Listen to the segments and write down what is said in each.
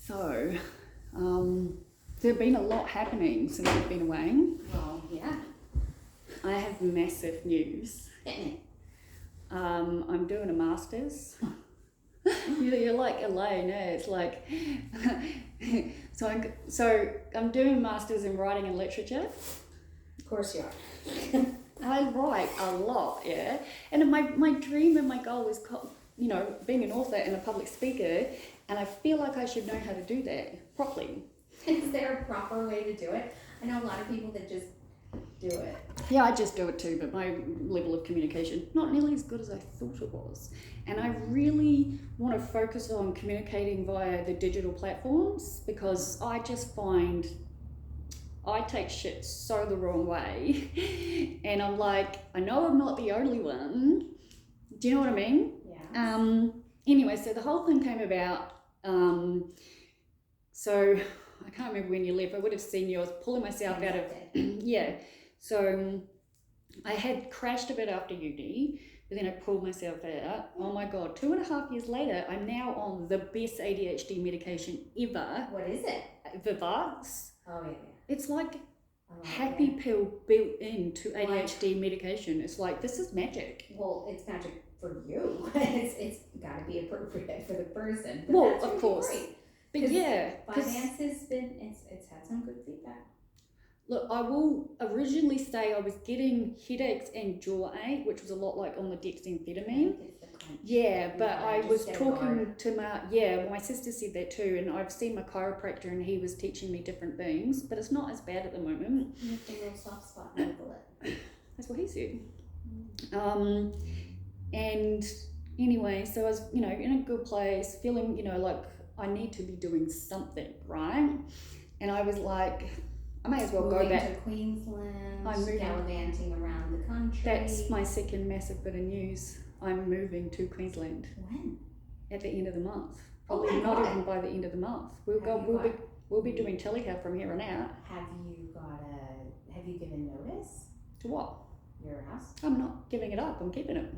So, there's been a lot happening since I've been away. Well, yeah. I have massive news. I'm doing a master's. You're like Elaine, eh? It's like, so I'm doing a master's in writing and literature. Of course you are. I write a lot, yeah. And my dream and my goal is, being an author and a public speaker, and I feel like I should know how to do that properly. Is there a proper way to do it? I know a lot of people that just do it. Yeah, I just do it too, but my level of communication, not nearly as good as I thought it was. And I really want to focus on communicating via the digital platforms, because I just find I take shit so the wrong way. And I'm like, I know I'm not the only one. Do you know what I mean? Yeah. Anyway, so the whole thing came about, so I can't remember when you left. I would have seen you. I was pulling myself out of, yeah. So I had crashed a bit after uni, but then I pulled myself out. Oh my God, 2.5 years later, I'm now on the best ADHD medication ever. What is it? Vivax. Oh, yeah. It's like happy pill built into ADHD medication. It's like, this is magic. Well, it's magic for you. it's got to be appropriate for the person. But Well, that's of really course. Great. But yeah. Finance has been, it's had some good feedback. Look, I will originally say I was getting headaches and jaw ache, which was a lot like on the dexamphetamine. Yeah, but I was talking to my sister said that too, and I've seen my chiropractor and he was teaching me different things, but it's not as bad at the moment. You have a little soft spot in the bullet. That's what he said. And anyway, so I was, in a good place, feeling, like I need to be doing something, right? And I was like, I may as well go back to Queensland. I'm moving, gallivanting around the country. That's my second massive bit of news. I'm moving to Queensland. When? At the end of the month. Probably not even by the end of the month. We'll be doing telehealth from here on out. Have you given notice? To what? Your house? I'm not giving it up. I'm keeping it.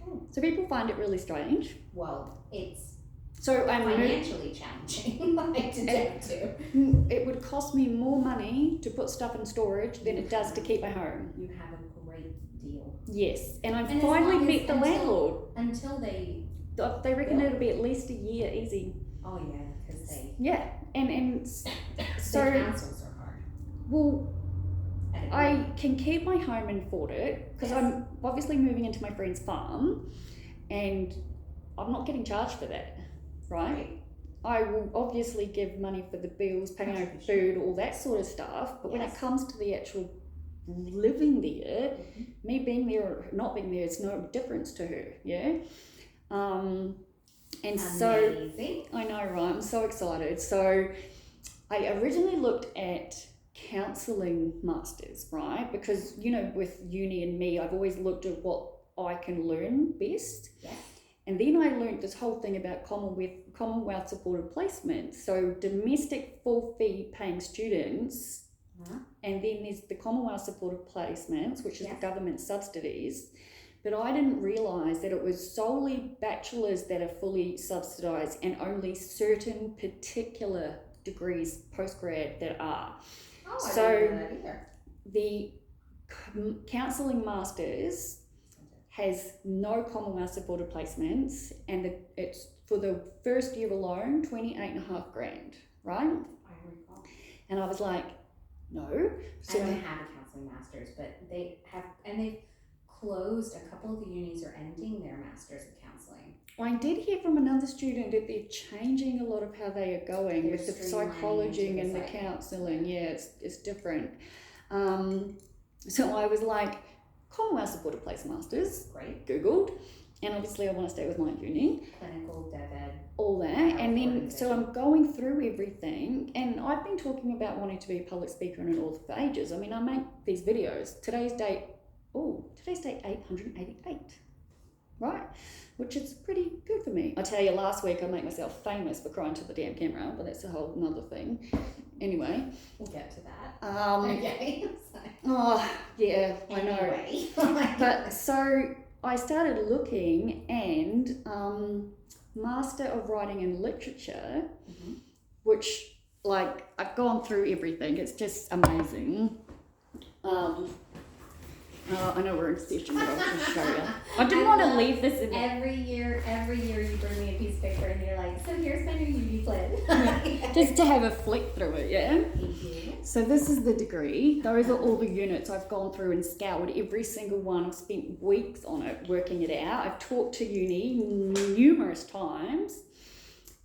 Oh. So people find it really strange. Well, it's I'm financially challenging. Like to get to. It would cost me more money to put stuff in storage than it does to keep my home. You have a great deal. Yes, and I've finally met the landlord. Until they reckon it'll be at least a year easy. Oh yeah, because they. Yeah, and so. The councils are hard. Well, I can keep my home and afford it because I'm obviously moving into my friend's farm, and I'm not getting charged for that. Right? I will obviously give money for the bills, paying over food, all that sort of stuff. But when it comes to the actual living there, me being there or not being there, it's no difference to her. Yeah. And amazing. So I know, right? I'm so excited. So I originally looked at counselling masters, right? Because with uni and me, I've always looked at what I can learn best. Yeah. And then I learned this whole thing about Commonwealth supported placement. So domestic full fee paying students, and then there's the Commonwealth supported placements, which is the government subsidies. But I didn't realise that it was solely bachelors that are fully subsidised and only certain particular degrees postgrad that are. Oh, I didn't know that either. The counselling masters has no Commonwealth supported placements, and it's for the first year alone, 28.5 grand, right? I recall. And I was like, no. So I don't have a counselling master's, but they've closed, a couple of the unis are ending their masters of counselling. I did hear from another student that they're changing a lot of how they are going with the psychology and the counselling. Yeah, it's different. So I was like, Commonwealth supported place masters. Great. Googled, and obviously I want to stay with my uni. Clinical, dev ed. All that, and then so I'm going through everything, and I've been talking about wanting to be a public speaker and an author for ages. I mean, I make these videos. Today's date 888, right? Which is pretty good for me. I tell you, last week I made myself famous for crying to the damn camera, but that's a whole nother thing. Anyway, we'll get to that. Okay. Oh yeah, I know. But so I started looking, and Master of Writing and Literature, Mhm. which, like, I've gone through everything. It's just amazing. I know we're in session, but I'll just show you. I didn't want to leave this in there. Every year you bring me a piece of paper and you're like, so here's my new uni plan. Just to have a flick through it, yeah? Mhm. So this is the degree. Those are all the units I've gone through and scoured every single one. I've spent weeks on it, working it out. I've talked to uni numerous times.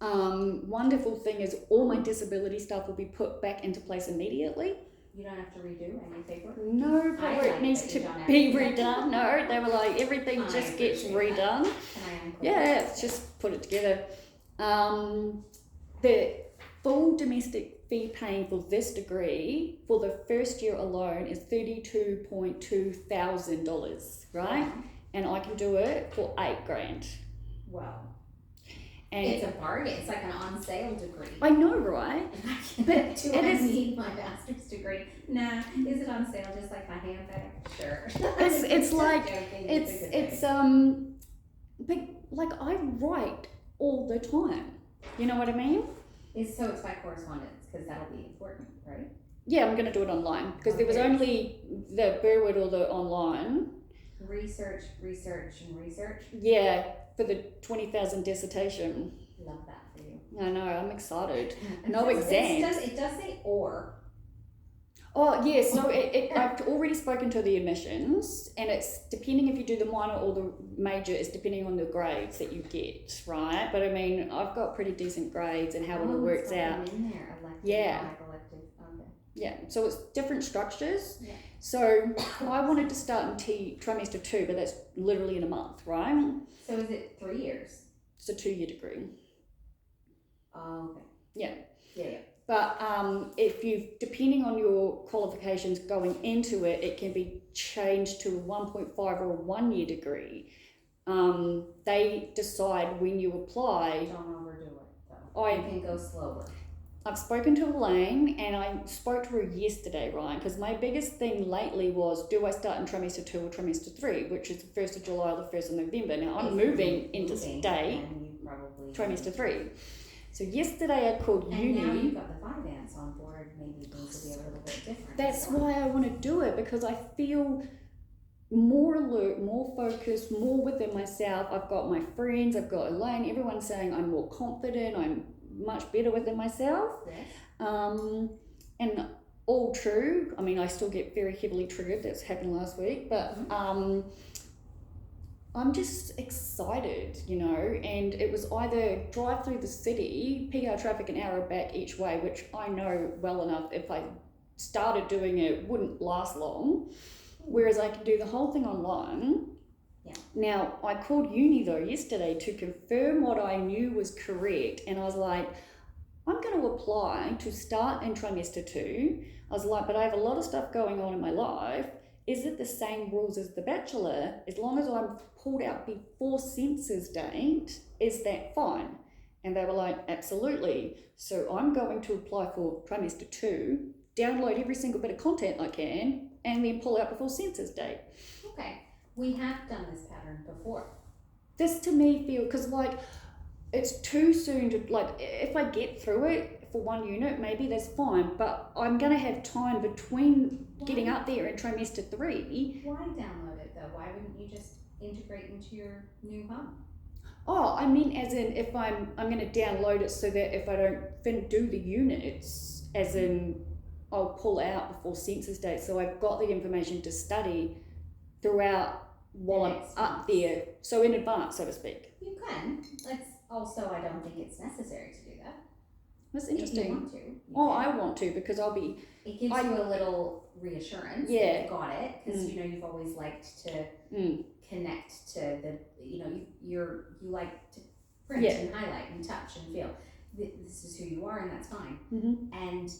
Wonderful thing is all my disability stuff will be put back into place immediately. You don't have to redo any paper? No paperwork needs to be redone. No, they were like, everything just gets redone. Yeah, it's just put it together. The full domestic fee paying for this degree for the first year alone is $32.2 thousand, right? Wow. And I can do it for $8,000. Wow. And it's a bargain. It's like an on sale degree. I know, right? But do I need my master's degree? Nah. Is it on sale just like my handbag? Sure. It's like joking. it's but like I write all the time. You know what I mean? So it's by correspondence because that'll be important, right? Yeah, I'm gonna do it online because there was only the Burwood or the online. Research. Yeah, for the 20,000 dissertation. Love that for you. I know, I'm excited. No exams. It does say or. Oh, yeah, so I've already spoken to the admissions, and it's depending if you do the minor or the major, it's depending on the grades that you get, right? But I mean, I've got pretty decent grades and how it all works out. In there, elective, yeah. elective. Okay. Yeah, so it's different structures. Yeah. So I wanted to start in trimester 2, but that's literally in a month, right? So is it 3 years? It's a 2-year degree. Oh, okay. Yeah. Yeah. But if depending on your qualifications going into it, it can be changed to a 1.5 or a 1-year degree. They decide when you apply. Don't overdo it though. You can go slower. I've spoken to Elaine and I spoke to her yesterday, right? Because my biggest thing lately was, do I start in trimester 2 or trimester 3, which is the 1st of July or the 1st of November. Now I'm moving interstate trimester 3. So yesterday I called uni. And now you've got the finance on board, maybe things will be a little bit different. That's why I want to do it, because I feel more alert, more focused, more within myself. I've got my friends, I've got Elaine, everyone's saying I'm more confident, I'm much better within myself. Yes. And all true. I mean, I still get very heavily triggered. That's happened last week, but I'm just excited, you know, and it was either drive through the city, PR traffic an hour back each way, which I know well enough if I started doing it wouldn't last long, whereas I could do the whole thing online. Yeah. Now, I called uni though yesterday to confirm what I knew was correct, and I was like, I'm going to apply to start in trimester 2. I was like, but I have a lot of stuff going on in my life. Is it the same rules as the bachelor? As long as I'm pulled out before census date, is that fine? And they were like, absolutely. So I'm going to apply for trimester 2, download every single bit of content I can, and then pull out before census date. Okay. We have done this pattern before. This to me feels, because like, it's too soon to, like, if I get through it for 1 unit, maybe that's fine, but I'm going to have time between getting up there in trimester 3. Why download it though? Why wouldn't you just integrate into your new hub? Oh, I mean, as in, if I'm going to download it so that if I don't do the units, as in, I'll pull out before census date, so I've got the information to study throughout while I'm up there, so in advance, so to speak. You can. Also, I don't think it's necessary to do that. That's interesting. If you want to. I want to, because I'll be... It gives you a little reassurance that you got it, because you know you've always liked to connect to the, you know, you like to print and highlight and touch and feel. This is who you are, and that's fine. Mm-hmm. And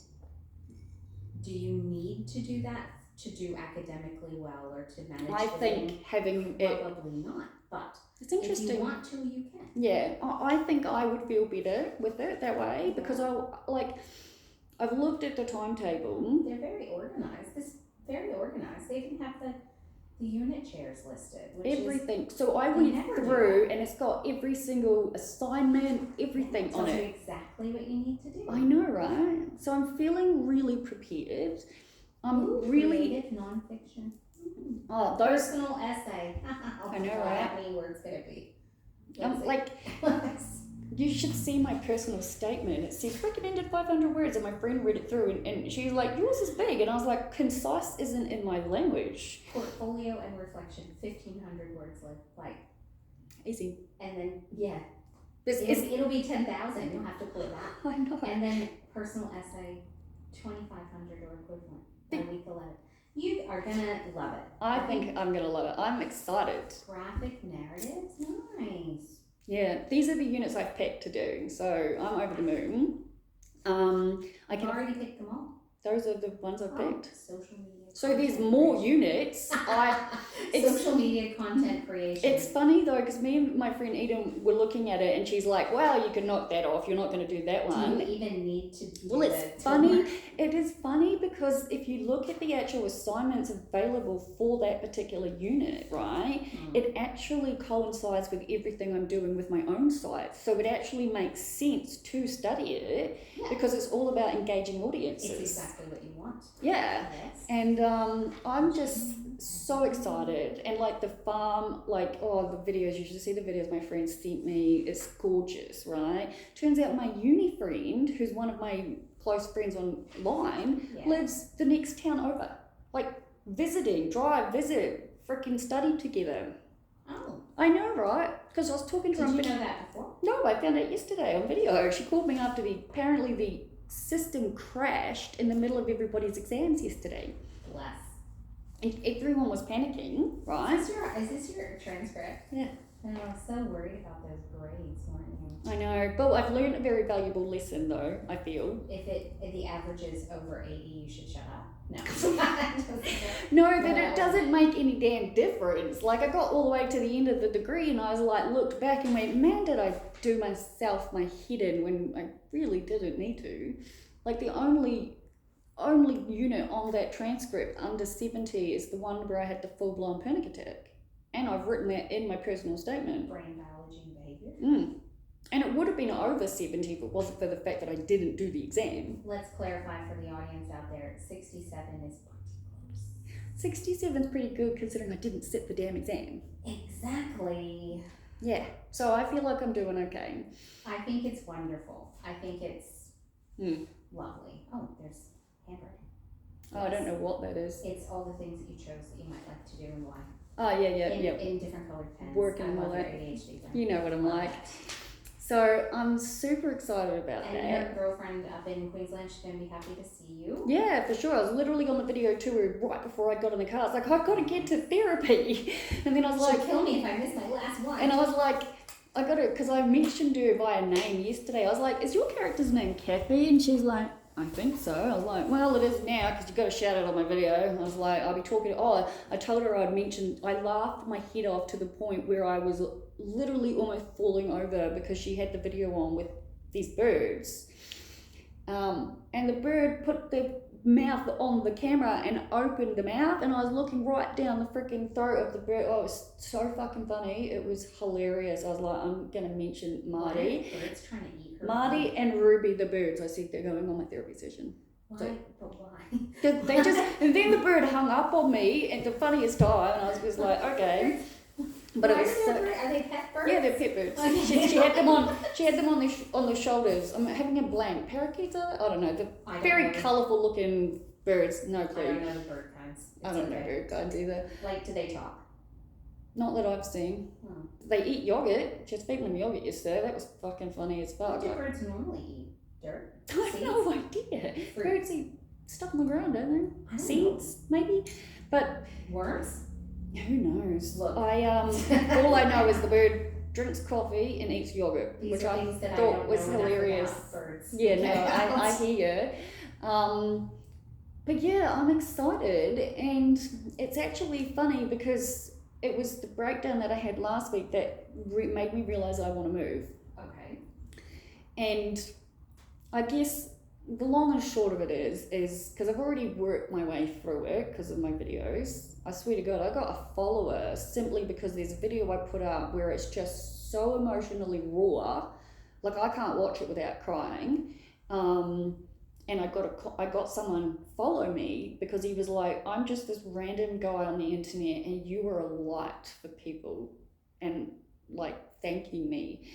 do you need to do that to do academically well or to manage? I think having it... Probably not, but it's interesting. If you want to, you can. Yeah, I think I would feel better with it that way, because I've looked at the timetable. They're very organized. They even have the unit chairs listed, which everything. So I went through and it's got every single assignment, everything on it. Exactly what you need to do. I know, right? So I'm feeling really prepared. Creative nonfiction. Oh, those personal essay. I know, right? How many words could it be? Like, you should see my personal statement. It says recommended 500 words, and my friend read it through, and she's like, yours is big, and I was like, concise isn't in my language. Portfolio and reflection, 1,500 words, like easy. And then it'll be 10,000. You'll have to pull it back. I know. And then personal essay, 2,500 or equivalent. By week 11. You are gonna love it. I think I'm gonna love it. I'm excited. Graphic narratives, nice. Yeah, these are the units I've picked to do, so I'm over the moon. I can already picked them all. Those are the ones I've picked. Social media. So there's more units. Social media content creation. It's funny though, because me and my friend Eden were looking at it, and she's like, "Well, you can knock that off. You're not going to do that one." Do you even need to do Well, it's funny. It is funny because if you look at the actual assignments available for that particular unit, right, it actually coincides with everything I'm doing with my own site. So it actually makes sense to study it because it's all about engaging audiences. It's exactly what you want. Yeah. Yes. And I'm just so excited. And like the farm, like, the videos, you should see the videos my friend sent me. It's gorgeous, right? Turns out my uni friend, who's one of my close friends online, lives the next town over. Like visit, freaking study together. Oh. I know, right? Because I was talking to her. Did you know that before? No, I found it yesterday on video. She called me after apparently the system crashed in the middle of everybody's exams yesterday. Bless. And everyone was panicking, right? Is this your transcript? Yeah. And I was so worried about those grades, weren't you? I know, but I've learned a very valuable lesson though, I feel. If the average is over 80, you should shut up. No. No, that it doesn't make any damn difference. Like I got all the way to the end of the degree and I was like, looked back and went, man, did I do myself my head in when I really didn't need to. Like the only unit on that transcript under 70 is the one where I had the full-blown panic attack. And I've written that in my personal statement. Brain biology and behavior. And it would have been over 70 if it wasn't for the fact that I didn't do the exam. Let's clarify for the audience out there, 67 is pretty close. 67 is pretty good considering I didn't sit the damn exam. Exactly. Yeah, so I feel like I'm doing okay. I think it's wonderful. I think it's lovely. Oh, there's handwriting. Oh, I don't know what that is. It's all the things that you chose that you might like to do and why. Oh, yeah. In different colored pens. Working and all that. ADHD thing. You know what I'm like. So I'm super excited about that. And your girlfriend up in Queensland, she's going to be happy to see you. Yeah, for sure. I was literally on the video to her right before I got in the car. I was like, I've got to get to therapy. And then I was She'll kill me if I miss my last one. And I was like, I got to, because I mentioned her by name yesterday. I was like, is your character's name Kathy? And she's like, I think so. I was like, well, it is now because you've got to shout it on my video. I was like, I'll be talking. I told her I laughed my head off to the point where I was literally almost falling over because she had the video on with these birds. And the bird put the mouth on the camera and opened the mouth, and I was looking right down the freaking throat of the bird. Oh, it was so fucking funny. It was hilarious. I was like, I'm going to mention Marty. Bird's trying to eat her. Marty and Ruby, the birds. I said they're going on my therapy session. Why? So, but why? they just, and then the bird hung up on me at the funniest time, and I was just like, okay. But Why it was so, are they pet birds? yeah, they're pet birds. She had them on. She had them on the shoulders. I'm having a blank. Parakeets are? I don't know. The very colourful looking birds. No clue. I don't know the bird kinds. I don't know bird kinds either. Like, do they talk? Not that I've seen. Oh. They eat yogurt. She was feeding them yogurt yesterday. That was fucking funny as fuck. What do birds normally eat? Dirt? I have no idea. Fruit. Birds eat stuff on the ground, don't they? I don't Seeds, maybe. But worms? who knows? Look. All I know is the bird drinks coffee and eats yogurt, These which are I things that thought I don't was know hilarious. about birds. Yeah, no, I hear you. But yeah, I'm excited, and it's actually funny because it was the breakdown that I had last week that made me realize I want to move. Okay. And I guess the long and short of it is because I've already worked my way through it because of my videos. I swear to God, I got a follower simply because there's a video I put out where it's just so emotionally raw, like I can't watch it without crying. And I got someone follow me because he was like, I'm just this random guy on the internet, and you are a light for people, and like thanking me.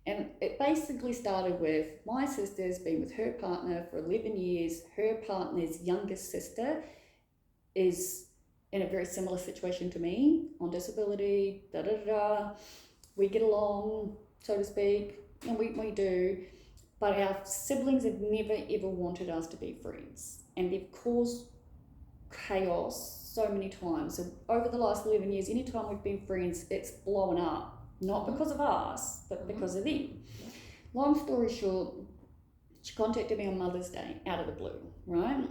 And it basically started with my sister's been with her partner for 11 years. Her partner's youngest sister is in a very similar situation to me, on disability, We get along, so to speak, and we do. But our siblings have never ever wanted us to be friends. And they've caused chaos so many times. So over the last 11 years, anytime we've been friends, it's blown up. Not because of us, but because of them. Long story short, she contacted me on Mother's Day out of the blue, right?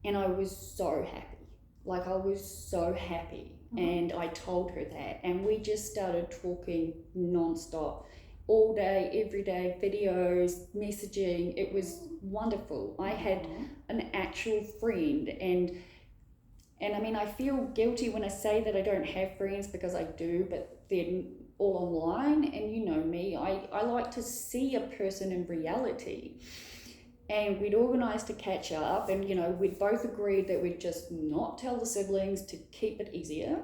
And I was so happy. Like, I was so happy. And I told her that. And we just started talking nonstop. All day, every day, videos, messaging. It was wonderful. I had an actual friend. And I mean, I feel guilty when I say that I don't have friends, because I do, but they're all online. And you know me, I like to see a person in reality. And we'd organised to catch up, and you know, we'd both agreed that we'd just not tell the siblings to keep it easier.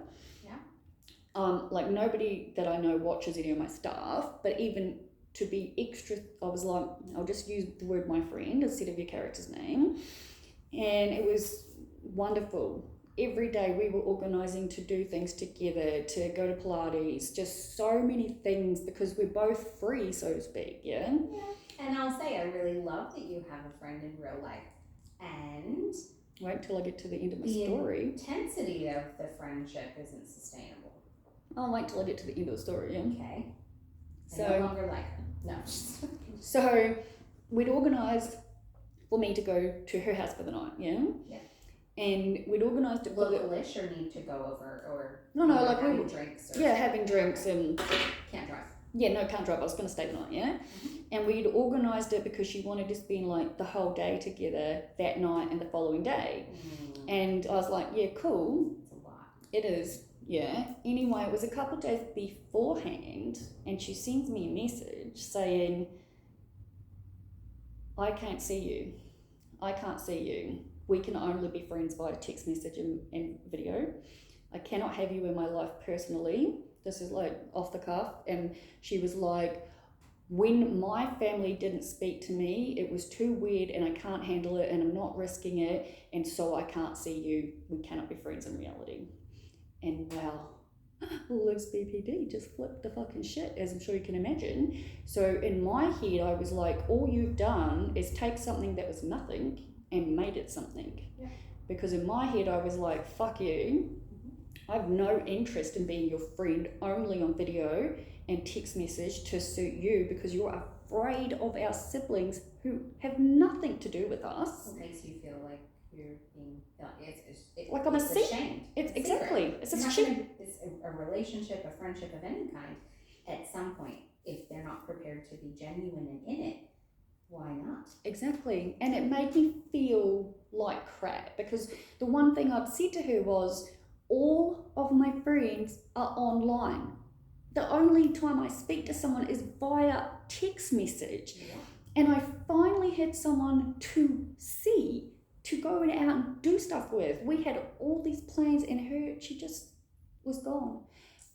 Like, nobody that I know watches any of my stuff, but even to be extra, I was like, I'll just use the word my friend instead of your character's name. And it was wonderful. Every day we were organising to do things together, to go to Pilates, just so many things, because we're both free, so to speak, yeah? And I'll say, I really love that you have a friend in real life. And wait till I get to the end of my story. The intensity of the friendship isn't sustainable. I'll wait till I get to the end of the story, yeah? Okay. So, I no longer like her. No. So we'd organised for me to go to her house for the night, yeah? Yeah. And we'd organised it. Localish, or need to go over, or no, like having drinks. Or having drinks and can't drive. Yeah, no, can't drive. I was going to stay the night, yeah. And we'd organised it because she wanted to spend like the whole day together that night and the following day. And I was like, yeah, cool. It's a lot. It is. Yeah. Anyway, it was a couple of days beforehand, and she sends me a message saying, I can't see you. I can't see you. We can only be friends via text message and video. I cannot have you in my life personally. This is like off the cuff. And she was like, when my family didn't speak to me, it was too weird and I can't handle it and I'm not risking it. And so I can't see you. We cannot be friends in reality. And wow, Liv's BPD just flipped the fucking shit, as I'm sure you can imagine. So in my head, I was like, all you've done is take something that was nothing and made it something. Yeah. Because in my head, I was like, fuck you. I have no interest in being your friend only on video and text message to suit you, because you're afraid of our siblings who have nothing to do with us. What makes you feel like you're being like I'm ashamed? It's exactly. It's a shame. It's a relationship, a friendship of any kind. At some point, if they're not prepared to be genuine and in it, why not? Exactly. And it made me feel like crap, because the one thing I'd said to her was, all of my friends are online. The only time I speak to someone is via text message. Yeah. And I finally had someone to see, to go out and do stuff with. We had all these plans, and she just was gone.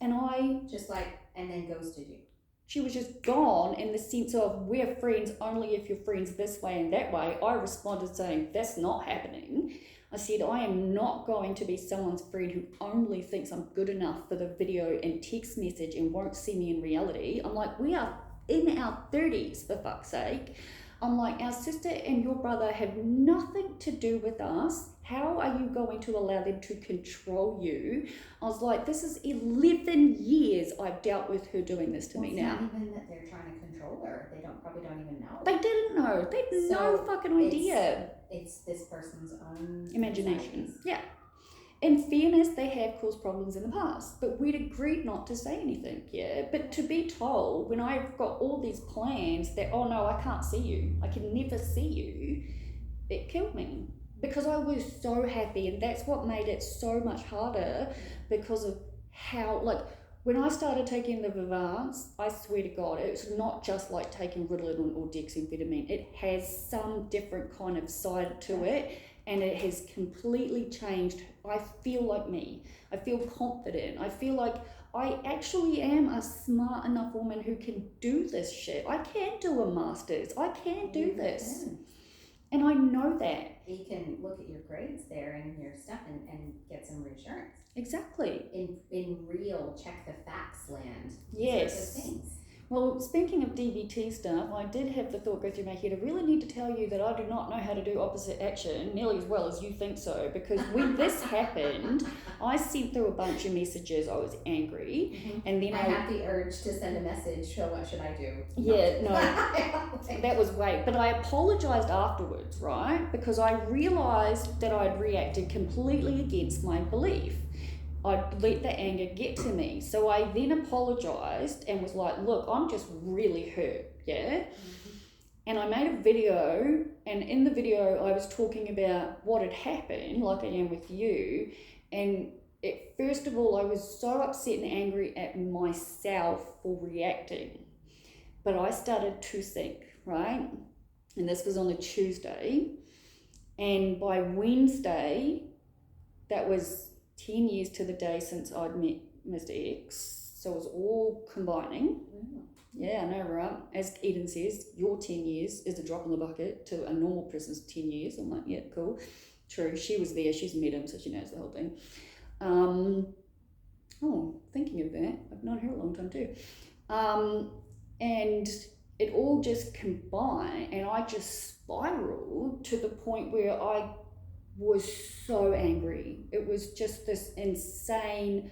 And then ghosted you. She was just gone, in the sense of, we're friends only if you're friends this way and that way. I responded saying, that's not happening. I said, I am not going to be someone's friend who only thinks I'm good enough for the video and text message and won't see me in reality. I'm like, we are in our 30s, for fuck's sake. I'm like, our sister and your brother have nothing to do with us. How are you going to allow them to control you? I was like, this is 11 years I've dealt with her doing this to me now. It's not even that they're trying to control her. They probably don't even know. They didn't know. They had no fucking idea. It's this person's own imagination. Yeah. In fairness, they have caused problems in the past, but we'd agreed not to say anything, yeah? But to be told, when I've got all these plans that, oh no, I can't see you, I can never see you, it killed me because I was so happy, and that's what made it so much harder because of how, like, when I started taking the Vivance, I swear to God, it's not just like taking Ritalin or dexamphetamine. It has some different kind of side to it, and it has completely changed. I feel like me. I feel confident. I feel like I actually am a smart enough woman who can do this shit. I can do a master's. I can do this. And I know that. You can look at your grades there and your stuff and get some reassurance. Exactly. In real check the facts land. Yes. Things. Well, speaking of DBT stuff, I did have the thought go through my head, I really need to tell you that I do not know how to do opposite action nearly as well as you think so, because when this happened, I sent through a bunch of messages. I was angry, and then I had the urge to send a message, so what should I do? Yeah, no, that was weight. But I apologized afterwards, right? Because I realized that I'd reacted completely against my belief. I'd let the anger get to me. So I then apologized and was like, look, I'm just really hurt, yeah? And I made a video, and in the video I was talking about what had happened, like I am with you. And first of all, I was so upset and angry at myself for reacting. But I started to think, right? And this was on a Tuesday. And by Wednesday, that was 10 years to the day since I'd met Mr. X. So it was all combining. Yeah, I know, right? As Eden says, your 10 years is a drop in the bucket to a normal person's 10 years. I'm like, yeah, cool. True. She was there. She's met him, so she knows the whole thing. Thinking of that, I've known her a long time too. And it all just combined, and I just spiraled to the point where I was so angry. It was just this insane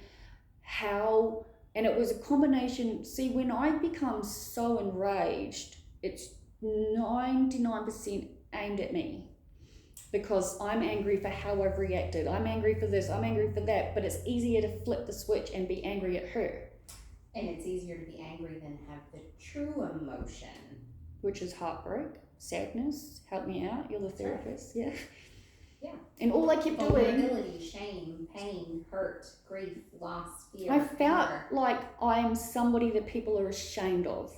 and it was a combination. See, when I become so enraged, it's 99% aimed at me because I'm angry for how I've reacted. I'm angry for this, I'm angry for that, but it's easier to flip the switch and be angry at her. And it's easier to be angry than have the true emotion. Which is heartbreak, sadness. Help me out, you're the therapist, right. Yeah. Yeah. And all I kept doing... Vulnerability, shame, pain, hurt, grief, loss, fear. I felt like I'm somebody that people are ashamed of.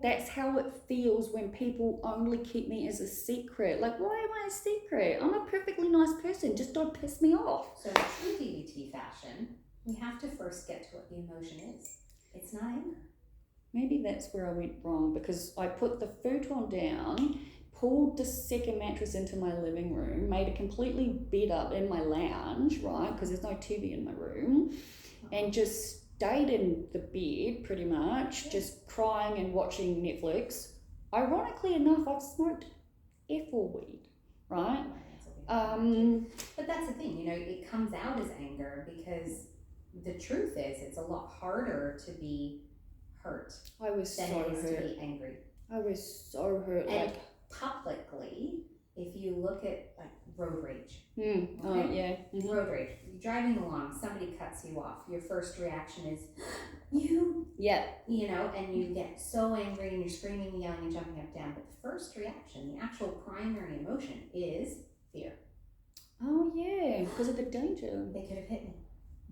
That's how it feels when people only keep me as a secret. Like, why am I a secret? I'm a perfectly nice person. Just don't piss me off. So in true DBT fashion, we have to first get to what the emotion is. It's not anger. Maybe that's where I went wrong, because I put the futon down, pulled the second mattress into my living room, made a completely bed up in my lounge, right, because there's no TV in my room, and just stayed in the bed pretty much, just crying and watching Netflix. Ironically enough, I've smoked F4 weed, right? But that's the thing, it comes out as anger because the truth is it's a lot harder to be hurt I was than so it is hurt. to be angry. I was so hurt. And publicly, if you look at like road rage, okay? Oh yeah, road rage. You're driving along, somebody cuts you off. Your first reaction is, you. Yeah. And you get so angry and you're screaming, and yelling, and jumping up and down. But the first reaction, the actual primary emotion, is fear. Oh yeah, because of the danger. They could have hit me.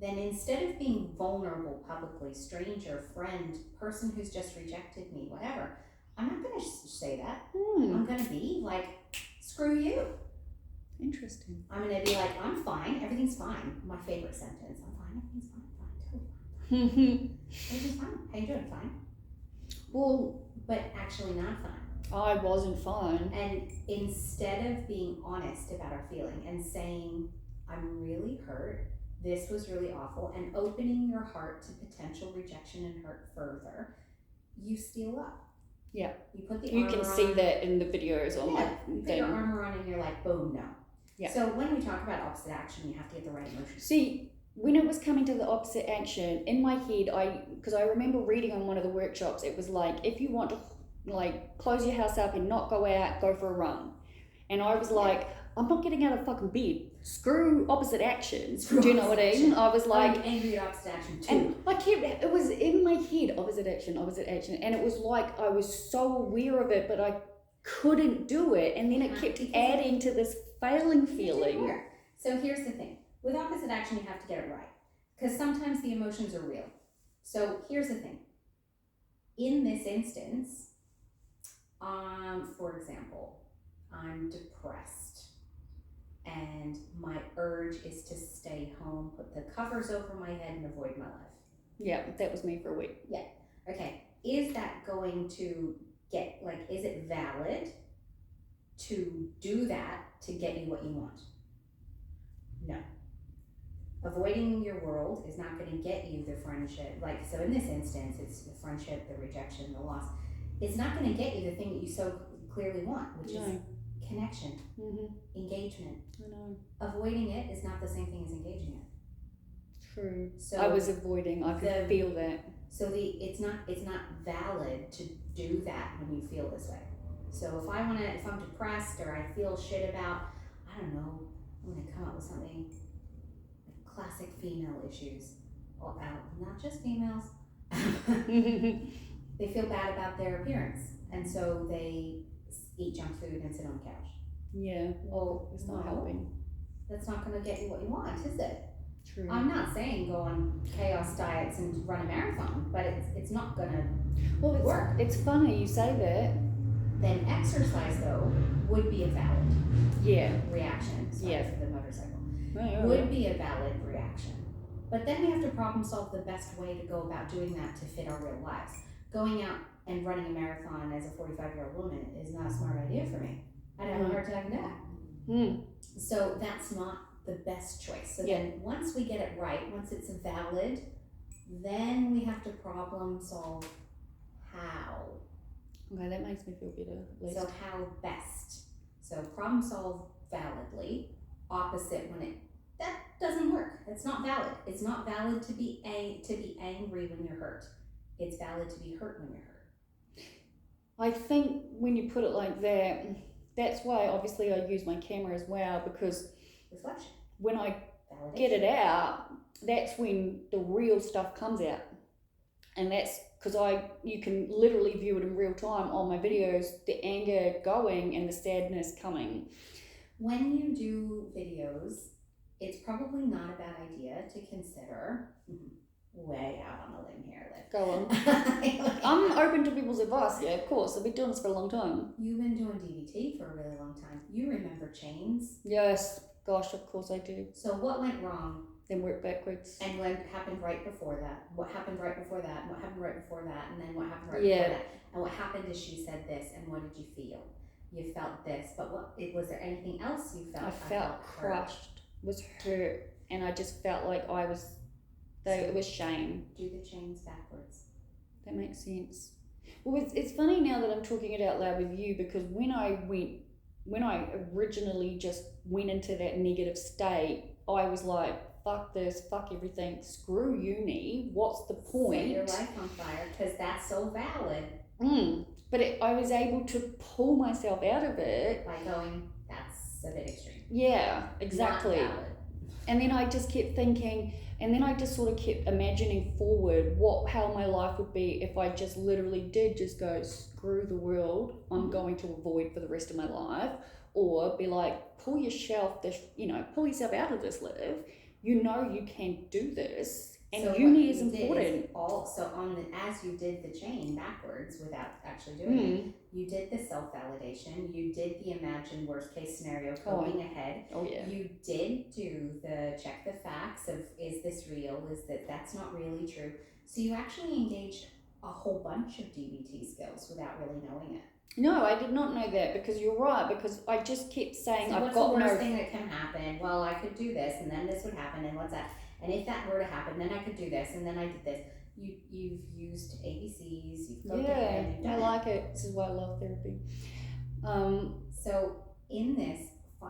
Then instead of being vulnerable publicly, stranger, friend, person who's just rejected me, whatever, I'm not going to say that. I'm going to be like, screw you. Interesting. I'm going to be like, I'm fine. Everything's fine. My favorite sentence. I'm fine. Everything's fine. Totally fine. Everything's fine. How you doing? Fine. Well, but actually not fine. I wasn't fine. And instead of being honest about our feeling and saying, I'm really hurt, this was really awful, and opening your heart to potential rejection and hurt further, you steel up. Yeah. You put the You armor can on. see that in the videos on my you put your armor on and you're like, boom, no. Yeah. So when we talk about opposite action, you have to get the right emotion. See, when it was coming to the opposite action, in my head, because I remember reading on one of the workshops, it was like, if you want to like close your house up and not go out, go for a run. And I was like, I'm not getting out of fucking bed. Screw opposite actions. Do you know what I mean? I was like, I'm angry at opposite action too. And I kept, it was in my head, opposite action. And it was like, I was so aware of it, but couldn't do it, and then it kept adding to this failing feeling. So here's the thing. With opposite action, you have to get it right. Because sometimes the emotions are real. So here's the thing. In this instance, for example, I'm depressed and my urge is to stay home, put the covers over my head and avoid my life. Yeah, that was me for a week. Yeah. Okay. Is that going to get, like, is it valid to do that to get you what you want? No. Avoiding your world is not going to get you the friendship. Like, so in this instance, it's the friendship, the rejection, the loss. It's not going to get you the thing that you so clearly want, which is connection, engagement. I know. Avoiding it is not the same thing as engaging it. True. So I was avoiding. I could feel that. So it's not valid to do that when you feel this way. So if I'm depressed or I feel shit about, I don't know, I'm gonna come up with something. Classic female issues, not just females. They feel bad about their appearance, and so they eat junk food and sit on the couch. Yeah. Well, it's not helping. That's not going to get you what you want, is it? True. I'm not saying go on chaos diets and run a marathon, but it's not going to work. It's funny you say that. Then exercise though would be a valid reaction. Sorry for the motorcycle. Would be a valid reaction. But then we have to problem solve the best way to go about doing that to fit our real lives. Going out and running a marathon as a 45-year-old woman is not a smart idea for me. I'd have a hard time doing that. So that's not the best choice. So then once we get it right, once it's valid, then we have to problem solve how. Okay, that makes me feel better. So how best. So problem solve validly. Opposite when that doesn't work. It's not valid. It's not valid to be angry when you're hurt. It's valid to be hurt when you're hurt. I think when you put it like that, that's why obviously I use my camera as well, because reflection. When I get it out, that's when the real stuff comes out. And that's because you can literally view it in real time on my videos, the anger going and the sadness coming. When you do videos, it's probably not a bad idea to consider, way out on a limb here. Go on. I'm open to people's advice, yeah, of course. I've been doing this for a long time. You've been doing DVT for a really long time. You remember chains? Yes, gosh, of course I do. So what went wrong? Then work backwards. And what happened right before that? What happened right before that? And what happened right before that? And then what happened right before that? And what happened is she said this, and what did you feel? You felt this, but was there anything else you felt? I felt crushed, was hurt, and I just felt like it was shame. Do the chains backwards. That makes sense. Well, it's funny now that I'm talking it out loud with you, because when I originally just went into that negative state, I was like, fuck this, fuck everything, screw uni, what's the point? Set your life on fire, because that's so valid. But I was able to pull myself out of it. By going, that's a bit extreme. Yeah, exactly. Not valid. And then I just kept thinking, and then I just sort of kept imagining forward how my life would be if I just literally did just go, screw the world, I'm going to avoid for the rest of my life. Or be like, pull yourself out of this, Liv. You know you can do this. And so uni is important. As you did the chain backwards without actually doing it, you did the self-validation, you did the imagined worst case scenario, coping ahead. Oh yeah. You did do the check the facts of, is this real? Is that's not really true? So you actually engaged a whole bunch of DBT skills without really knowing it. No, I did not know that, because you're right, because I just kept saying, so what's the worst thing that can happen? Well, I could do this, and then this would happen, and what's that? And if that were to happen, then I could do this, and then I did this. You've used ABCs, you've looked ahead, you've done I like it. This is why I love therapy. So in this,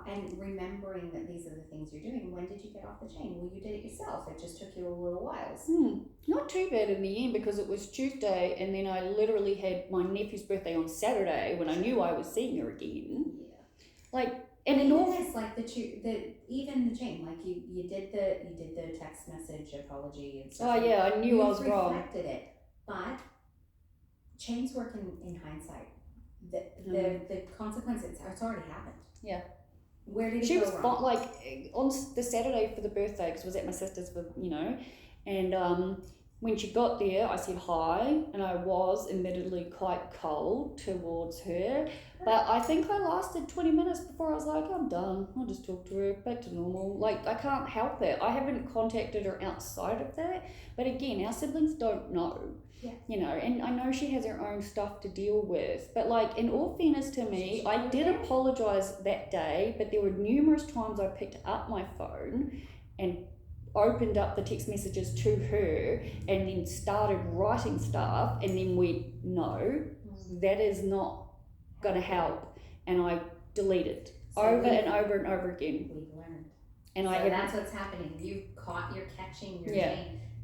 and remembering that these are the things you're doing, when did you get off the chain? Well, you did it yourself. It just took you a little while. Not too bad in the end, because it was Tuesday, and then I literally had my nephew's birthday on Saturday when I knew I was seeing her again. Yeah. And in all this, even the chain, like you did the text message apology and stuff. Oh yeah, I knew I was wrong. You reflected it, but chains work in hindsight. the consequence, it's already happened. Yeah. Where did she it go was wrong? like on the Saturday for the birthday, because I was at my sister's for and when she got there, I said hi, and I was admittedly quite cold towards her, but I think I lasted 20 minutes before I was like, I'm done, I'll just talk to her, back to normal. Like, I can't help it. I haven't contacted her outside of that, but again, our siblings don't know. Yeah. And I know she has her own stuff to deal with, but like, in all fairness to me, I did apologize that day, but there were numerous times I picked up my phone and opened up the text messages to her and then started writing stuff and then went, no, that is not going to help, and I deleted over and over and over again. We've learned. And so that's what's happening. You're catching,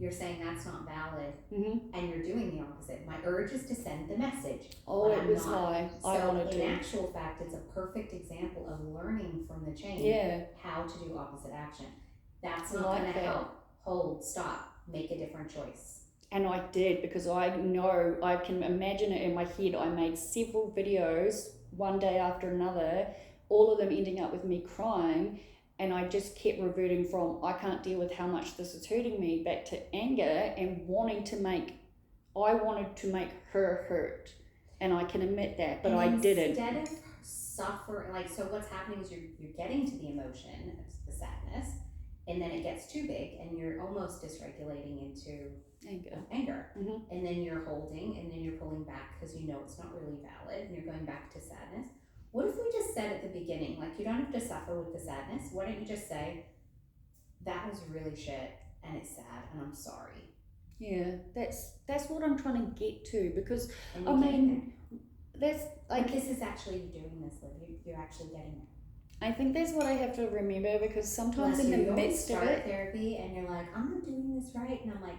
you're saying that's not valid, and you're doing the opposite. My urge is to send the message. Oh, it was high. So I wanted to. In actual fact, it's a perfect example of learning from the chain. Yeah. How to do opposite action. That's not going to help. Hold, stop, make a different choice. And I did, because I know, I can imagine it in my head. I made several videos one day after another, all of them ending up with me crying, and I just kept reverting from I can't deal with how much this is hurting me back to anger and wanted to make her hurt. And I can admit that, but I didn't. Instead of suffering, like, so what's happening is you're getting to the emotion, the sadness, and then it gets too big and you're almost dysregulating into anger. And then you're holding, and then you're pulling back because you know it's not really valid, and you're going back to sadness. What if we just said at the beginning, like, you don't have to suffer with the sadness. Why don't you just say, that was really shit and it's sad and I'm sorry. Yeah, that's what I'm trying to get to, because I mean, that's like, this is actually you doing this, Liv. You're actually getting it. I think that's what I have to remember, because sometimes in the midst of it, therapy and you're like, I'm not doing this right, and I'm like,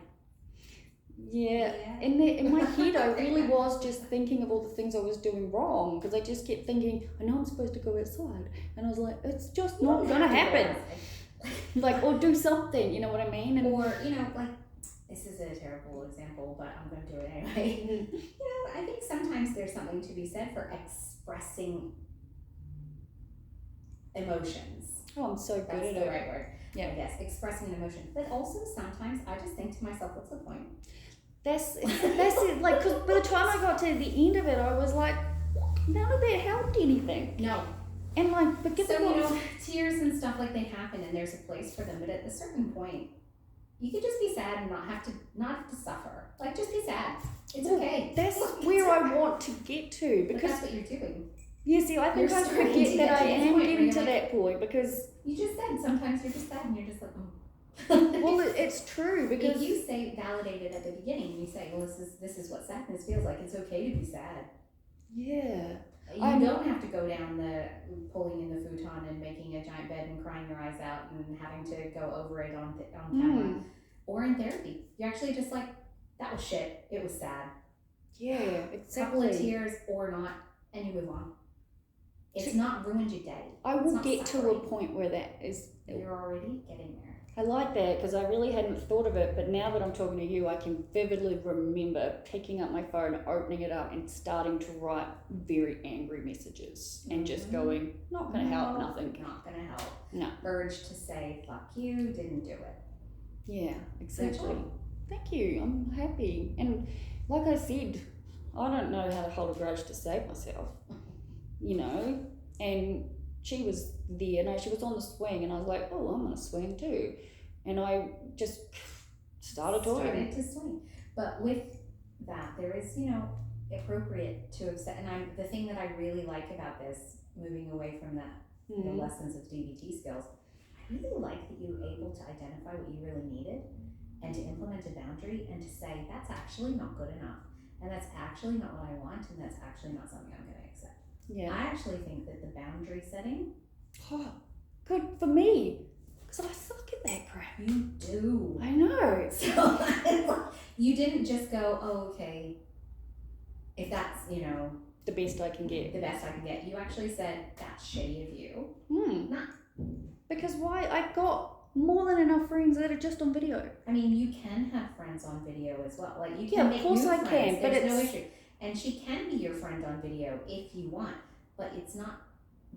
yeah. In my head, I really was just thinking of all the things I was doing wrong, because I just kept thinking, I know I'm supposed to go outside, and I was like, it's just not gonna happen. Like, or do something, you know what I mean? And, or like, this is a terrible example, but I'm gonna do it anyway. I think sometimes there's something to be said for expressing emotions. Oh, I'm so good at it. That's the right word. Yeah. I guess expressing an emotion, but also sometimes I just think to myself, what's the point? That's it. Like, because by the time I got to the end of it, I was like, none of that helped anything. No. And like, but tears and stuff, like, they happen and there's a place for them, but at a certain point, you could just be sad and not have to suffer. Like, just be sad. It's okay. That's where I want to get to, because but that's what you're doing. Yeah, see, I think I forget that I am getting to that point, because you just said sometimes you're just sad and you're just like, oh. Well, it's true, because if you say validate it at the beginning, you say, well, this is what sadness feels like. It's okay to be sad. Yeah. You don't have to go down the pulling in the futon and making a giant bed and crying your eyes out and having to go over it on camera or in therapy. You're actually just like, that was shit. It was sad. Yeah, exactly. Couple of tears or not, and you move on. It's not ruined your day. I will get to a point where that is. You're already getting there. I like that, because I really hadn't thought of it, but now that I'm talking to you, I can vividly remember picking up my phone, opening it up, and starting to write very angry messages and just going, not going to help, nothing. Not going to help. No. Urge to say, fuck you, didn't do it. Yeah, exactly. Thank you. I'm happy. And like I said, I don't know how to hold a grudge to save myself, and she was there, she was on the swing, and I was like, oh, I'm on a swing too. And I just started to swing. But with that, there is, appropriate to accept, and the thing that I really like about this, moving away from that, the lessons of DBT skills, I really like that you were able to identify what you really needed and to implement a boundary and to say, that's actually not good enough. And that's actually not what I want, and that's actually not something I'm going to accept. Yeah. I actually think that the boundary setting, good for me, because I suck at that crap. You do. I know. So you didn't just go, oh, okay, if that's, the best I can get. The best I can get. You actually said, that's shitty of you. Nah. Because why? I've got more than enough friends that are just on video. I mean, you can have friends on video as well. Like, you can of course I can, but it's no issue. And she can be your friend on video if you want, but it's not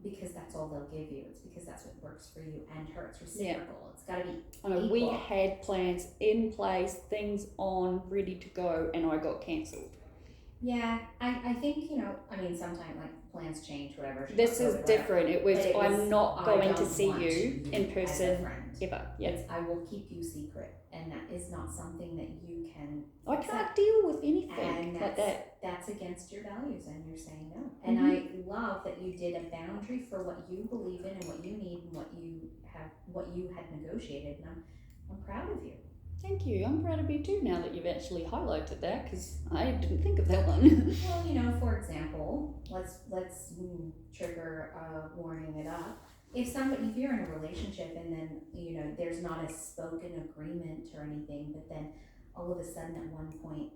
because that's all they'll give you. It's because that's what works for you and her. It's reciprocal. It's got to be equal. We had plans in place, things on, ready to go, and I got cancelled. Yeah, I think, sometimes plans change, whatever. This is different. It was, I'm not going to see you in person ever. Yeah. I will keep you secret, and that is not something that you can. I can't deal with anything like that. That's against your values, and you're saying no. And I love that you did a boundary for what you believe in and what you need and what you had negotiated, and I'm proud of you. Thank you. I'm proud of you too now that you've actually highlighted that, because I didn't think of that one. Well, for example, let's trigger warming it up. If you're in a relationship and then, there's not a spoken agreement or anything, but then all of a sudden at one point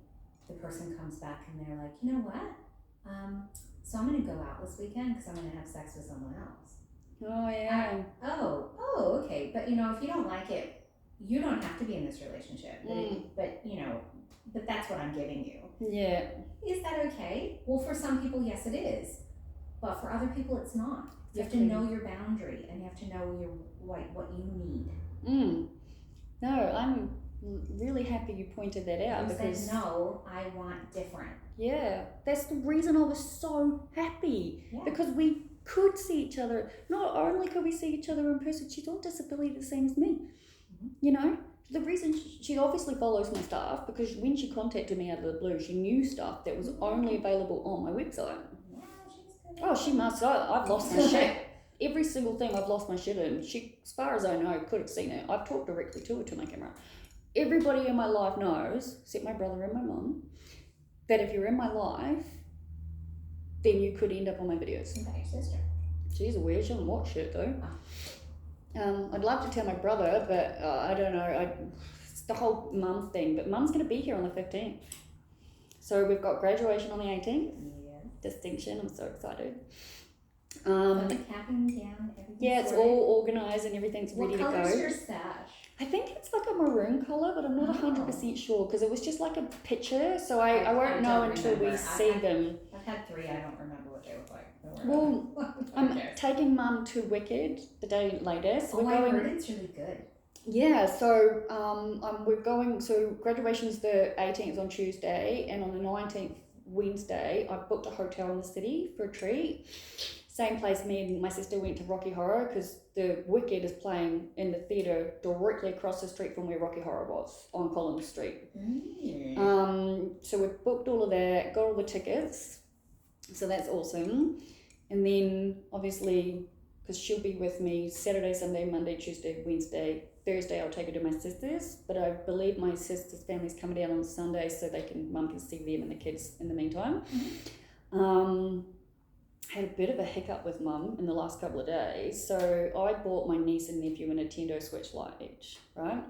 the person comes back and they're like, you know what? So I'm going to go out this weekend because I'm going to have sex with someone else. Oh, yeah. Okay. But, if you don't like it, you don't have to be in this relationship, but that's what I'm giving you. Yeah. Is that okay? Well, for some people, yes, it is. But for other people, it's not. You have to know your boundary, and you have to know what you need. No, I'm really happy you pointed that out. Because said, no, I want different. Yeah, that's the reason I was so happy. Yeah. Because we could see each other. Not only could we see each other in person, she's on disability the same as me. The reason she obviously follows my stuff, because when she contacted me out of the blue, she knew stuff that was only available on my website. Yeah, she's good. Oh, she must. I've lost my shit. Every single thing I've lost my shit in. She, as far as I know, could have seen it. I've talked directly to her to my camera. Everybody in my life knows, except my brother and my mum, that if you're in my life, then you could end up on my videos. What about your sister? She's aware. She doesn't watch shit though. Oh. I'd love to tell my brother, but I don't know. It's the whole mum thing. But mum's going to be here on the 15th. So we've got graduation on the 18th. Yeah. Distinction. I'm so excited. The capping down, everything. Yeah, it's all organised and everything's ready to go. What colour's your sash? I think it's like a maroon colour, but I'm not 100% sure because it was just like a picture. So I won't know until we see them. I've had 3. I don't remember what they look like. Well, I'm taking Mum to Wicked the day later. So I heard it's really good. Yeah, so we're going. So graduation's the 18th on Tuesday, and on the 19th Wednesday, I booked a hotel in the city for a treat. Same place me and my sister went to Rocky Horror because the Wicked is playing in the theatre directly across the street from where Rocky Horror was on Collins Street. So we've booked all of that, got all the tickets, so that's awesome. And then obviously, because she'll be with me Saturday, Sunday, Monday, Tuesday, Wednesday, Thursday I'll take her to my sister's, but I believe my sister's family's coming down on Sunday so Mum can see them and the kids in the meantime. Had a bit of a hiccup with Mum in the last couple of days, so I bought my niece and nephew a Nintendo Switch Lite each, right?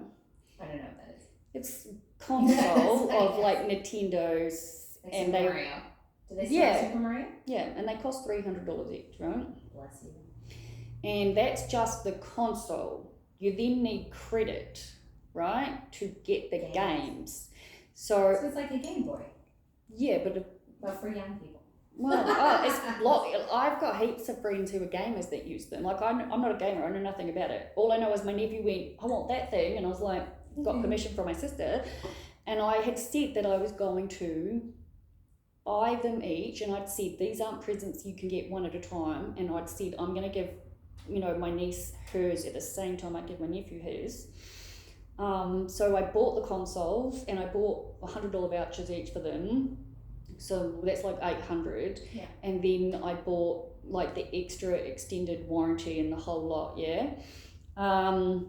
I don't know what that is. It's console of like Nintendo's, like and Super Mario. Do they sell Super Mario? Yeah, and they cost $300 each, right? Bless you. And that's just the console. You then need credit, right, to get the games. So it's like a Game Boy. Yeah, but for young people. Well, I've got heaps of friends who are gamers that use them. Like, I'm not a gamer, I know nothing about it. All I know is my nephew went, I want that thing, and I was like, got permission from my sister, and I had said that I was going to buy them each, and I'd said, these aren't presents you can get one at a time, and I'd said, I'm going to give, my niece hers at the same time I give my nephew his. So I bought the consoles, and I bought $100 vouchers each for them. So that's like $800, and then I bought like the extra extended warranty and the whole lot, And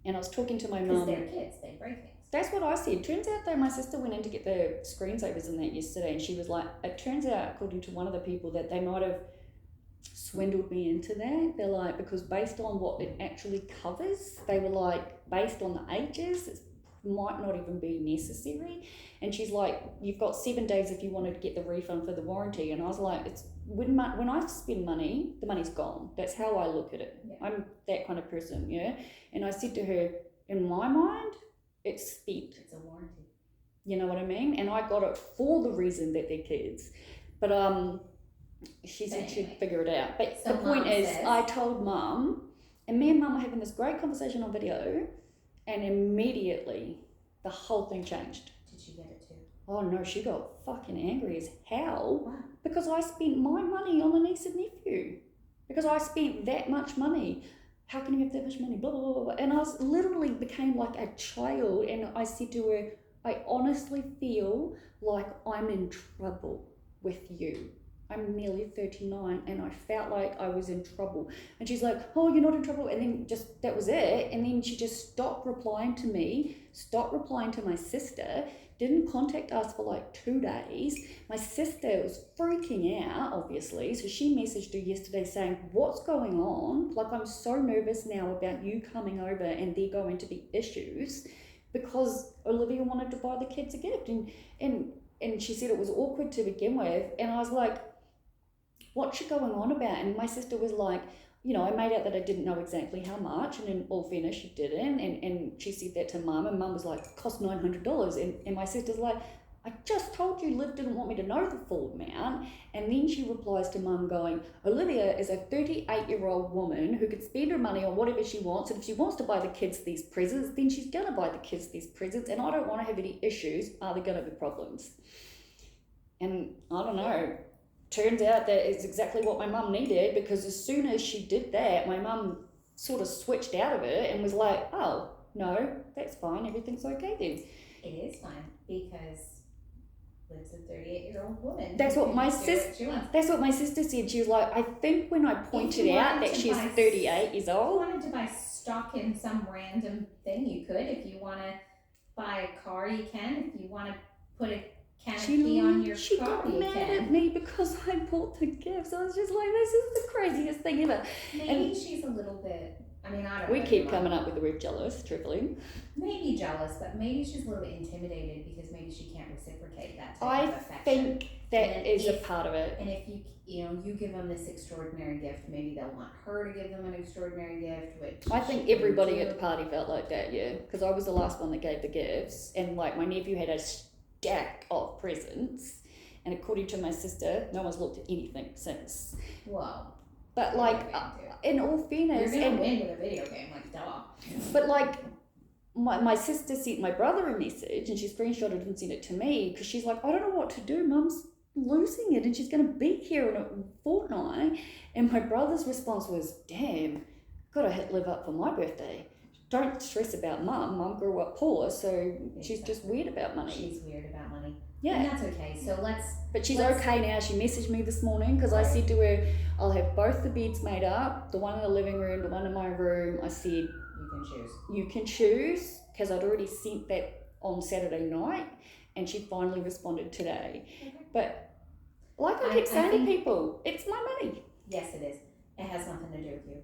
I was talking to my mum. Because they're kids, they break things. That's what I said. Turns out though, my sister went in to get the screensavers in that yesterday, and she was like, it turns out, according to one of the people, that they might have swindled me into that. They're like, because based on what it actually covers, they were like, based on the ages, it might not even be necessary. And she's like, you've got 7 days if you wanted to get the refund for the warranty. And I was like, it's when I spend money, the money's gone. That's how I look at it. I'm that kind of person, And I said to her, in my mind, it's spent. It's a warranty. You know what I mean? And I got it for the reason that they're kids. But she said she'd figure it out. But so the point is, I told Mum, and me and Mum were having this great conversation on video, and immediately the whole thing changed. Did she get it too? Oh no, she got fucking angry as hell. Wow. Because I spent my money on the niece and nephew. Because I spent that much money. How can you have that much money? Blah, blah, blah, blah. And I was literally became like a child, and I said to her, I honestly feel like I'm in trouble with you. I'm nearly 39 and I felt like I was in trouble. And she's like, oh, you're not in trouble. And then just, that was it. And then she just stopped replying to me, stopped replying to my sister, didn't contact us for like 2 days. My sister was freaking out, obviously. So she messaged her yesterday saying, what's going on? Like, I'm so nervous now about you coming over and there going to be issues, because Olivia wanted to buy the kids a gift. And she said it was awkward to begin with. And I was like, what's she going on about? And my sister was like, you know, I made out that I didn't know exactly how much, and in all fairness, she didn't. And she said that to Mum, and Mum was like, it cost $900. And my sister's like, I just told you Liv didn't want me to know the full amount. And then she replies to Mum going, Olivia is a 38-year-old woman who could spend her money on whatever she wants, and if she wants to buy the kids these presents, then she's going to buy the kids these presents, and I don't want to have any issues. Are there going to be problems? And I don't know. Turns out that it's exactly what my mum needed, because as soon as she did that, my mum sort of switched out of it and was like, oh, no, that's fine. Everything's okay then. It is fine, because Liv's a 38-year-old woman. That's what my sister said. She was like, I think when I pointed out that she's 38 years old. If you wanted to buy stock in some random thing, you could. If you want to buy a car, you can. If you want to put a canopy on your car, she got mad at me because I bought the gifts. I was just like, this is the craziest thing ever. Maybe she's a little bit, I mean, I don't know. We keep coming up with the word jealous, truthfully. Maybe jealous, but maybe she's a little bit intimidated because maybe she can't reciprocate that type of affection. I think that is a part of it. And if you give them this extraordinary gift, maybe they'll want her to give them an extraordinary gift, which I think everybody at the party felt like that, yeah. Because I was the last one that gave the gifts, and like my nephew had a stack of presents, and according to my sister, no one's looked at anything since. Whoa. But like, in all fairness, you're gonna win with a video game, like duh. But like, my sister sent my brother a message, and she screenshotted and sent it to me, because she's like, I don't know what to do. Mum's losing it, and she's gonna be here in a fortnight. And my brother's response was, damn, gotta live up for my birthday. Don't stress about Mum. Mum grew up poor, so she's just weird about money. She's weird about money. Yeah. And that's okay. So But she's okay now. She messaged me this morning because I said to her, I'll have both the beds made up, the one in the living room, the one in my room. I said, You can choose, because I'd already sent that on Saturday night, and she finally responded today. Okay. But like I keep saying to people, it's my money. Yes, it is. It has nothing to do with you.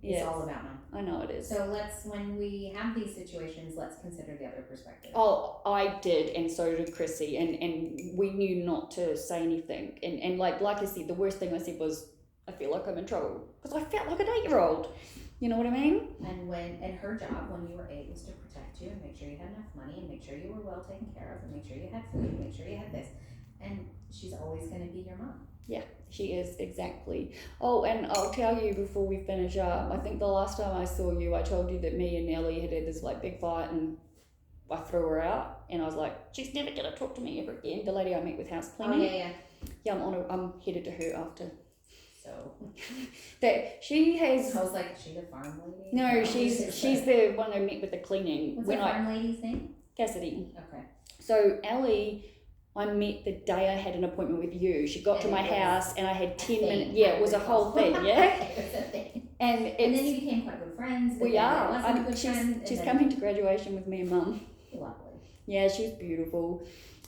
Yes. It's all about money. I know it is. So when we have these situations, let's consider the other perspective. Oh, I did, and so did Chrissy, and we knew not to say anything. And like I said, the worst thing I said was, I feel like I'm in trouble, because I felt like an 8-year-old. You know what I mean? And her job when you were 8 was to protect you and make sure you had enough money and make sure you were well taken care of and make sure you had food and make sure you had this. And she's always going to be your mom. Yeah, she is, exactly. Oh, and I'll tell you before we finish up, I think the last time I saw you, I told you that me and Nellie had this like big fight, and I threw her out, and I was like, she's never going to talk to me ever again. The lady I met with house cleaning. Oh, yeah. Yeah, I'm headed to her after. So that she has. I was like, is she the farm lady? No, she's the one I met with the cleaning. What's the farm lady's name? Cassidy. Okay. So Ellie, I met the day I had an appointment with you. She got to my house, and I had 10 minutes. Yeah, it was a whole thing. Yeah. It was a thing. And then you became quite good friends. We are. She's coming to graduation with me and Mum. Lovely. Yeah, she's beautiful.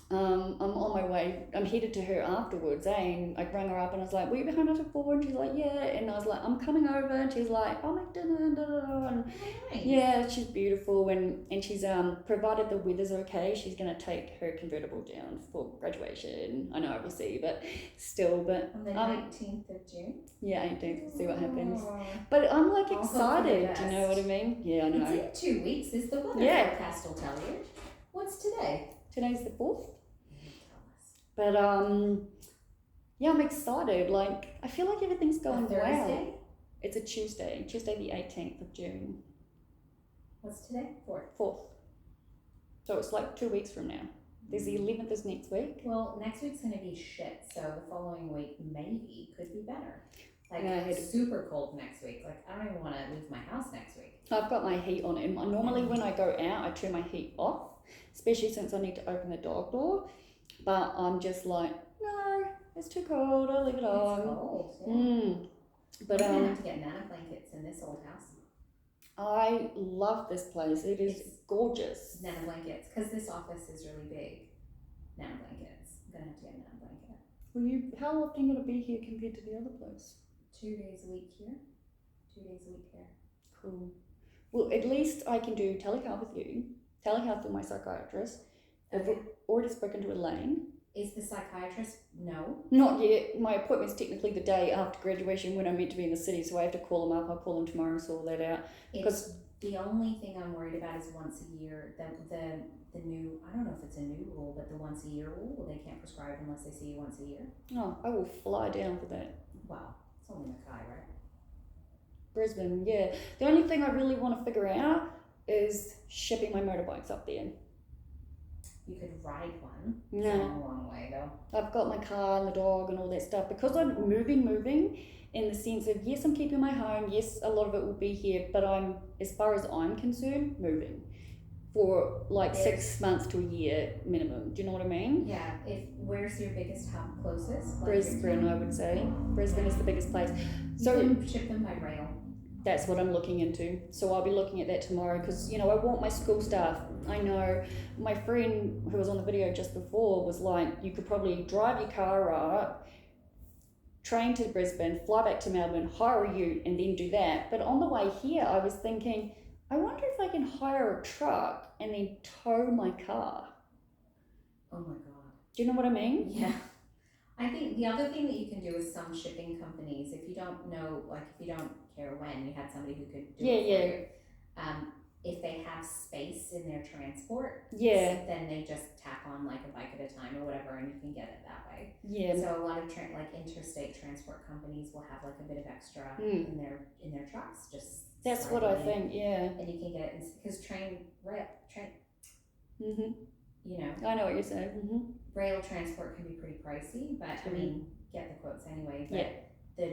I'm on my way. I'm headed to her afterwards, and I rang her up and I was like, were you behind us at 4? And she's like, yeah. And I was like, I'm coming over. And she's like, I'll make dinner and and nice. yeah, she's beautiful, and she's provided the weather's okay, she's gonna take her convertible down for graduation. I know we'll see, but still, but on the 19th of June. Yeah, 18th. We'll see what happens. But I'm like excited. Do you know what I mean? Yeah, I know. It's in 2 weeks. Is the weather forecast will tell you. What's today? Today's the 4th. Tell us. But yeah, I'm excited. Like, I feel like everything's going well. It's a Tuesday the 18th of June. What's today? 4th. 4th. So it's like 2 weeks from now. There's the 11th is next week. Well, next week's going to be shit, so the following week maybe could be better. Like, Yeah, it's super cold next week. Like, I don't even want to leave my house next week. I've got my heat on. And normally when I go out, I turn my heat off, especially since I need to open the dog door. But I'm just like, no, it's too cold. I'll leave it on. It's cold, yeah. But I'm going to have to get nana blankets in this old house. I love this place. It's gorgeous. Nana blankets, because this office is really big. Nana blankets. I'm going to have to get a nana blanket. How often are you going to be here compared to the other place? 2 days a week here, 2 days a week there. Cool. Well, at least I can do telehealth with you. Telehealth with my psychiatrist. Okay. I've already spoken to Elaine. Is the psychiatrist? No. Not yet. My appointment's technically the day after graduation when I'm meant to be in the city, so I have to call them up. I'll call them tomorrow and sort that out. It's the only thing I'm worried about is once a year. The new, I don't know if it's a new rule, but the once a year rule, they can't prescribe unless they see you once a year. Oh, I will fly down for that. Wow, it's only Mackay, right? Brisbane, yeah. The only thing I really want to figure out is shipping my motorbikes up there. You could ride one. No. It's a long way though. I've got my car and the dog and all that stuff. Because I'm moving in the sense of, yes, I'm keeping my home. Yes, a lot of it will be here. But I'm, as far as I'm concerned, moving. For like 6 months to a year minimum. Do you know what I mean? Yeah. Where's your biggest hub closest? Brisbane, I would say. Brisbane is the biggest place. So you can ship them by rail. That's what I'm looking into. So I'll be looking at that tomorrow because, I want my school staff. I know my friend who was on the video just before was like, you could probably drive your car up, train to Brisbane, fly back to Melbourne, hire a ute and then do that. But on the way here, I was thinking, I wonder if I can hire a truck and then tow my car. Oh my God. Do you know what I mean? Yeah. I think the other thing that you can do is some shipping companies, if you don't know, like if you don't care when, you had somebody who could do it for you. If they have space in their transport, then they just tack on like a bike at a time or whatever, and you can get it that way. Yeah. So a lot of like interstate transport companies will have like a bit of extra in their trucks. That's what I think. Yeah. And you can get it because train. Mhm. I know what you're saying. Mm-hmm. Rail transport can be pretty pricey, but I mean, get the quotes anyway. But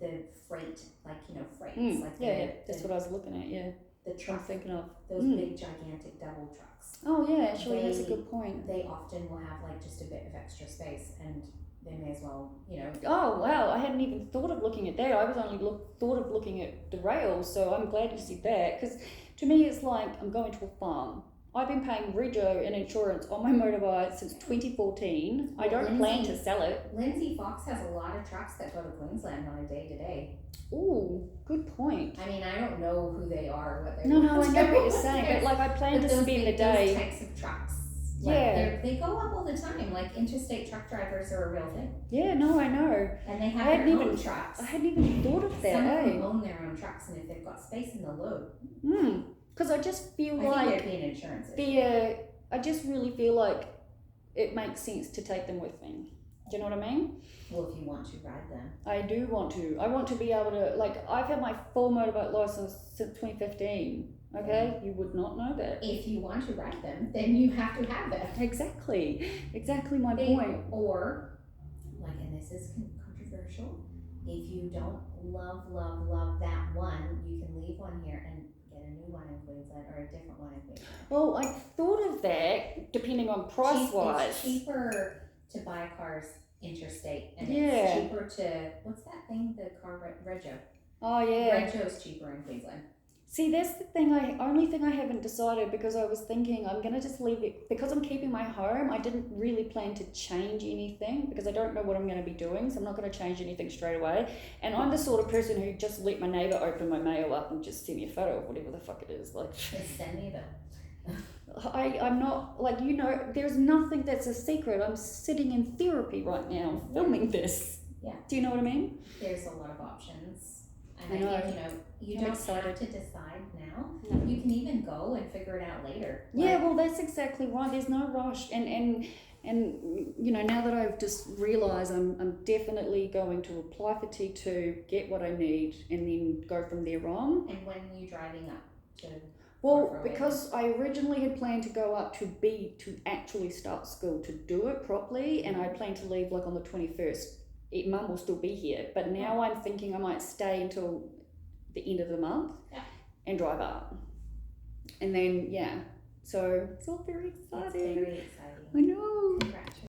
the freight, freights, that's what I was looking at. Yeah. The truck, I'm thinking of those big gigantic double trucks. Oh yeah, actually that's a good point. They often will have like just a bit of extra space, and they may as well, Oh wow, I hadn't even thought of looking at that. I was only thought of looking at the rails, so I'm glad you said that because to me it's like I'm going to a farm. I've been paying rego and insurance on my motorbike since 2014. I don't plan to sell it. Lindsay Fox has a lot of trucks that go to Queensland on a day-to-day. Ooh, good point. I mean, I don't know who they are, what they're No, I know what you're saying, but like I plan to spend the day. Those types of trucks. They go up all the time. Like interstate truck drivers are a real thing. Yeah, no, I know. And they have their own trucks. I hadn't even thought of that. Some of them own their own trucks, and if they've got space in the load. Because I just feel I think there'd be an insurance issue. I just really feel like it makes sense to take them with me. Do you know what I mean? Well, if you want to ride them. I do want to. I want to be able to, I've had my full motorbike license since 2015. Okay? You would not know that. If you want to ride them, then you have to have them. Exactly my point. Or, and this is controversial, if you don't love that one, you can leave one here and get a new one in Queensland or a different one in Queensland. Well, I thought of that depending on price-wise. It's cheaper to buy cars interstate, and it's cheaper to, what's that thing, the car rego? Oh yeah. Rego's cheaper in Queensland. See, that's the thing. Only thing I haven't decided because I was thinking I'm gonna just leave it because I'm keeping my home. I didn't really plan to change anything because I don't know what I'm gonna be doing, so I'm not gonna change anything straight away. And I'm the sort of person who just let my neighbour open my mail up and just send me a photo of whatever the fuck it is. Just send me a bill. I'm not there's nothing that's a secret. I'm sitting in therapy right now filming this. Yeah. Do you know what I mean? There's a lot of options. And I think, you I'm don't excited. have to decide now. No. You can even go and figure it out later. Yeah, well, that's exactly right. There's no rush. And now that I've just realised I'm definitely going to apply for T2, get what I need, and then go from there on. And when are you driving up to? Well, because I originally had planned to go up to actually start school, to do it properly, and I planned to leave like on the 21st. Mum will still be here, but now I'm thinking I might stay until the end of the month and drive up. And then, so it's all very exciting. It's very exciting. I know. Congratulations.